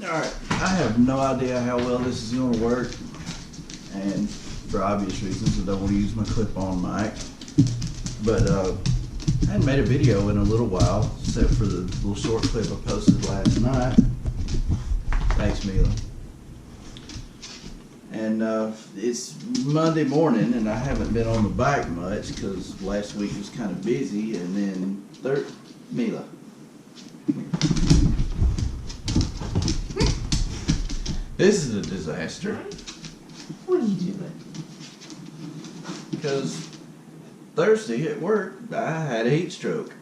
Alright, I have no idea how well this is going to work, and for obvious reasons I don't want to use my clip-on mic, but I hadn't made a video in a little while, except for the little short clip I posted last night. Thanks, Mila. And it's Monday morning, and I haven't been on the bike much because last week was kind of busy, and then Mila. This is a disaster. What are you doing? Because Thursday at work, I had a heat stroke.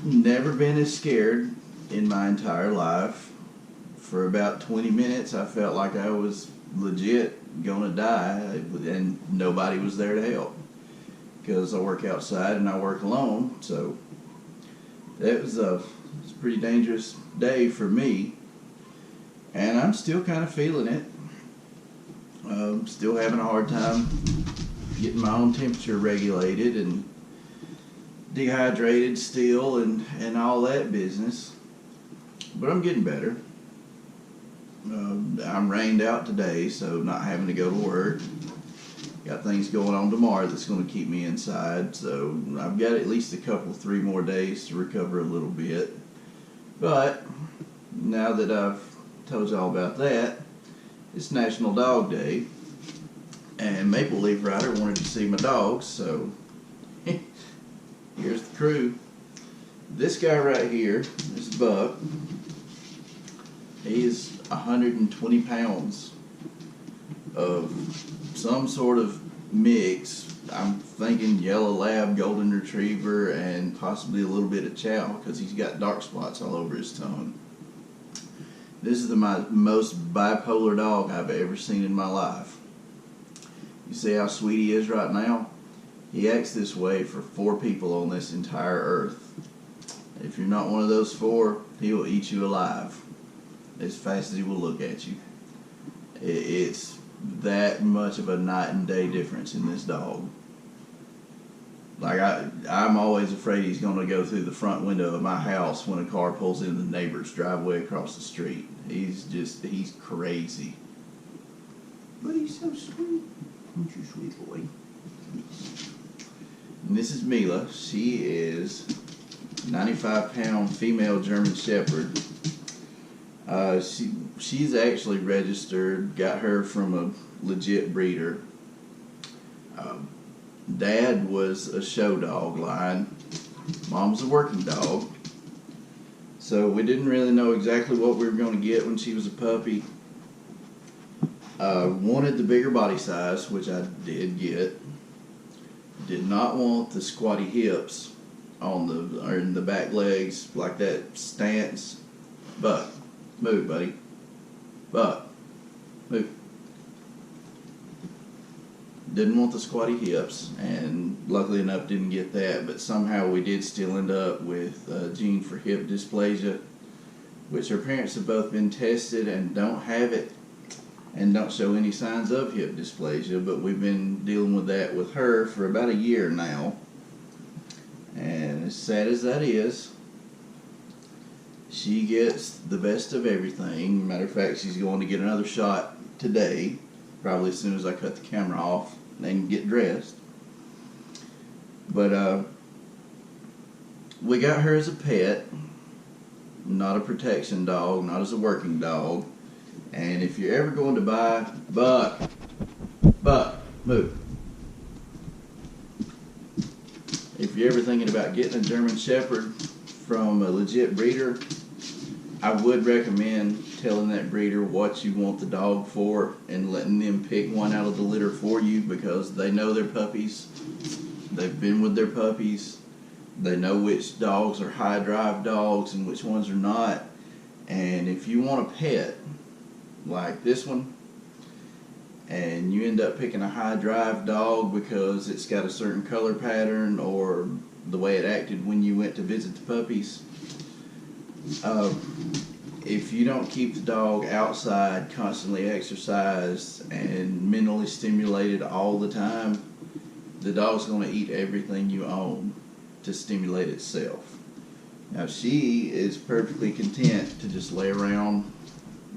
Never been as scared in my entire life. For about 20 minutes, I felt like I was legit gonna die, and nobody was there to help. Because I work outside and I work alone, so it was a pretty dangerous day for me. And I'm still kind of feeling it. Still having a hard time getting my own temperature regulated and dehydrated still and all that business. But I'm getting better. I'm rained out today, so not having to go to work. Got things going on tomorrow that's going to keep me inside, so I've got at least three more days to recover a little bit. But now that I've told y'all about that, it's National Dog Day, and Maple Leaf Rider wanted to see my dogs, so here's the crew. This guy right here, this Buck, he is 120 pounds of some sort of mix. I'm thinking yellow lab, golden retriever, and possibly a little bit of chow because he's got dark spots all over his tongue. This is my most bipolar dog I've ever seen in my life. You see how sweet he is right now? He acts this way for 4 people on this entire earth. If you're not one of those 4, he will eat you alive as fast as he will look at you. It's that much of a night and day difference in this dog. Like I'm always afraid he's going to go through the front window of my house when a car pulls into the neighbor's driveway across the street. He's crazy. But he's so sweet. Aren't you, sweet boy? And this is Mila. She is 95-pound female German Shepherd. She's actually registered, got her from a legit breeder. Dad was a show dog line. Mom's a working dog. So we didn't really know exactly what we were going to get when she was a puppy. Wanted the bigger body size, which I did get. Did not want the squatty hips in the back legs, like that stance. Buck, move, buddy. Buck, move. Didn't want the squatty hips, and luckily enough didn't get that, but somehow we did still end up with a gene for hip dysplasia, which her parents have both been tested and don't have it and don't show any signs of hip dysplasia, but we've been dealing with that with her for about a year now. And as sad as that is, she gets the best of everything. Matter of fact, she's going to get another shot today, probably as soon as I cut the camera off and get dressed. But we got her as a pet, not a protection dog, not as a working dog. And if you're ever going to buy Buck, move. If you're ever thinking about getting a German Shepherd from a legit breeder, I would recommend telling that breeder what you want the dog for and letting them pick one out of the litter for you, because they know their puppies. They've been with their puppies. They know which dogs are high drive dogs and which ones are not. And if you want a pet like this one, and you end up picking a high drive dog because it's got a certain color pattern or the way it acted when you went to visit the puppies, if you don't keep the dog outside, constantly exercised and mentally stimulated all the time, the dog's going to eat everything you own to stimulate itself. Now she is perfectly content to just lay around,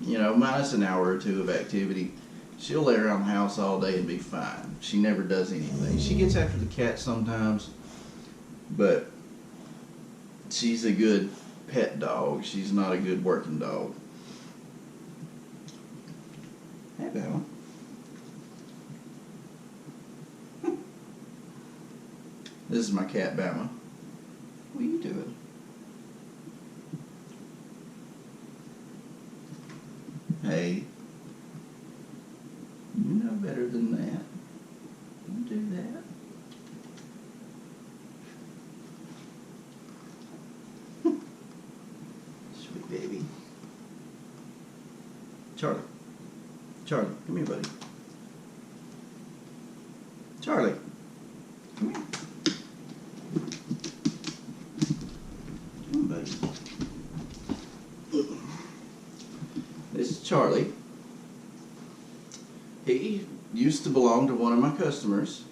you know, minus an hour or two of activity. She'll lay around the house all day and be fine. She never does anything. She gets after the cat sometimes, but she's a good pet dog. She's not a good working dog. Hey, Bella. This is my cat, Bama. What are you doing? Hey. You know better than that. Don't do that. Sweet baby. Charlie. Charlie, come here, buddy. Charlie, come here. Come on, buddy. This is Charlie. He used to belong to one of my customers.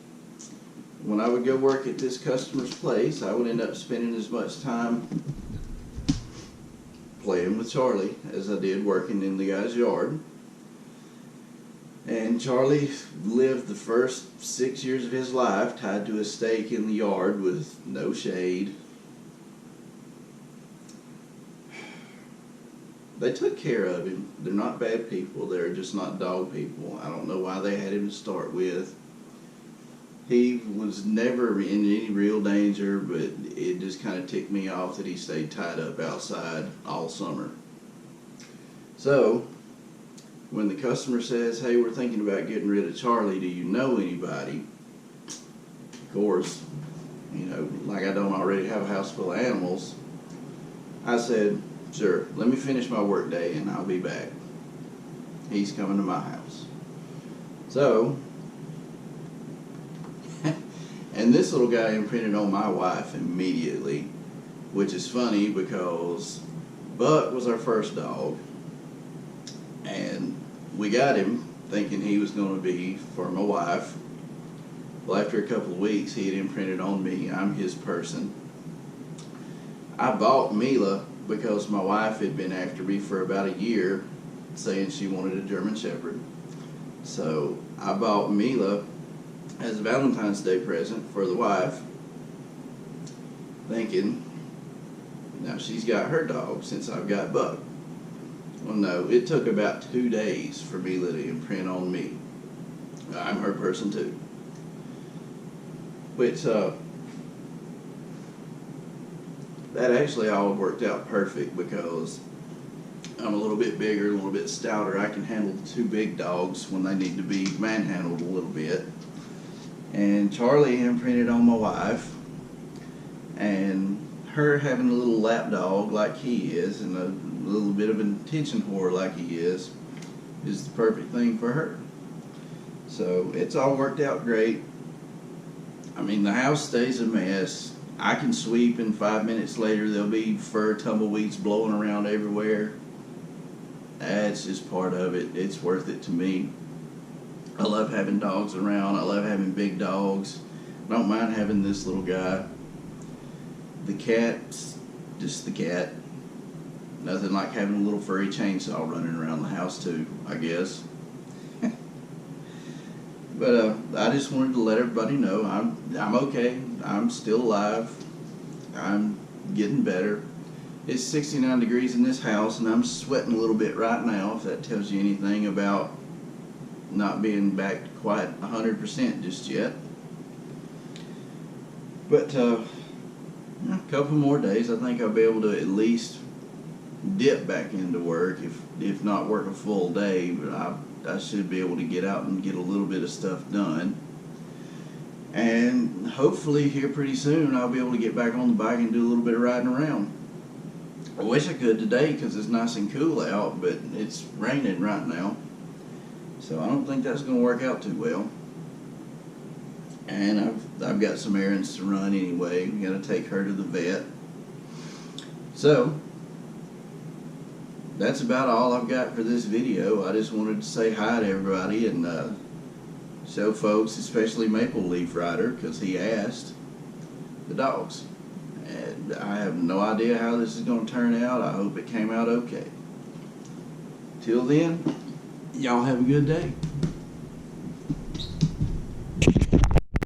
When I would go work at this customer's place, I would end up spending as much time playing with Charlie as I did working in the guy's yard. And Charlie lived the first 6 years of his life tied to a stake in the yard with no shade. They took care of him. They're not bad people. They're just not dog people. I don't know why they had him to start with. He was never in any real danger, but it just kind of ticked me off that he stayed tied up outside all summer. So, when the customer says, hey, we're thinking about getting rid of Charlie, do you know anybody? Of course, you know, like I don't already have a house full of animals. I said, sure, let me finish my work day and I'll be back. He's coming to my house. So, and this little guy imprinted on my wife immediately, which is funny because Buck was our first dog, and we got him thinking he was going to be for my wife. Well, after a couple of weeks, he had imprinted on me. I'm his person. I bought Mila because my wife had been after me for about a year, saying she wanted a German Shepherd. So I bought Mila as a Valentine's Day present for the wife, thinking, now she's got her dog since I've got Buck. Well, no, it took about 2 days for Mila to imprint on me. I'm her person too. Which, that actually all worked out perfect because I'm a little bit bigger, a little bit stouter. I can handle the two big dogs when they need to be manhandled a little bit. And Charlie imprinted on my wife, and her having a little lap dog like he is, and a little bit of an attention whore like he is the perfect thing for her. So it's all worked out great. I mean, the house stays a mess. I can sweep and 5 minutes later there'll be fur tumbleweeds blowing around everywhere. That's just part of it. It's worth it to me. I love having dogs around. I love having big dogs. I don't mind having this little guy. The cat's just the cat. Nothing like having a little furry chainsaw running around the house too, I guess. But I just wanted to let everybody know I'm okay. I'm still alive. I'm getting better. It's 69 degrees in this house, and I'm sweating a little bit right now, if that tells you anything about not being back quite 100% just yet. But a couple more days, I think I'll be able to at least dip back into work, if not work a full day, but I should be able to get out and get a little bit of stuff done. And hopefully here pretty soon I'll be able to get back on the bike and do a little bit of riding around. I wish I could today because it's nice and cool out, but it's raining right now. So I don't think that's going to work out too well. And I've got some errands to run anyway. We got to take her to the vet. So that's about all I've got for this video. I just wanted to say hi to everybody and show folks, especially Maple Leaf Rider, because he asked, the dogs. And I have no idea how this is gonna turn out. I hope it came out okay. Till then, y'all have a good day.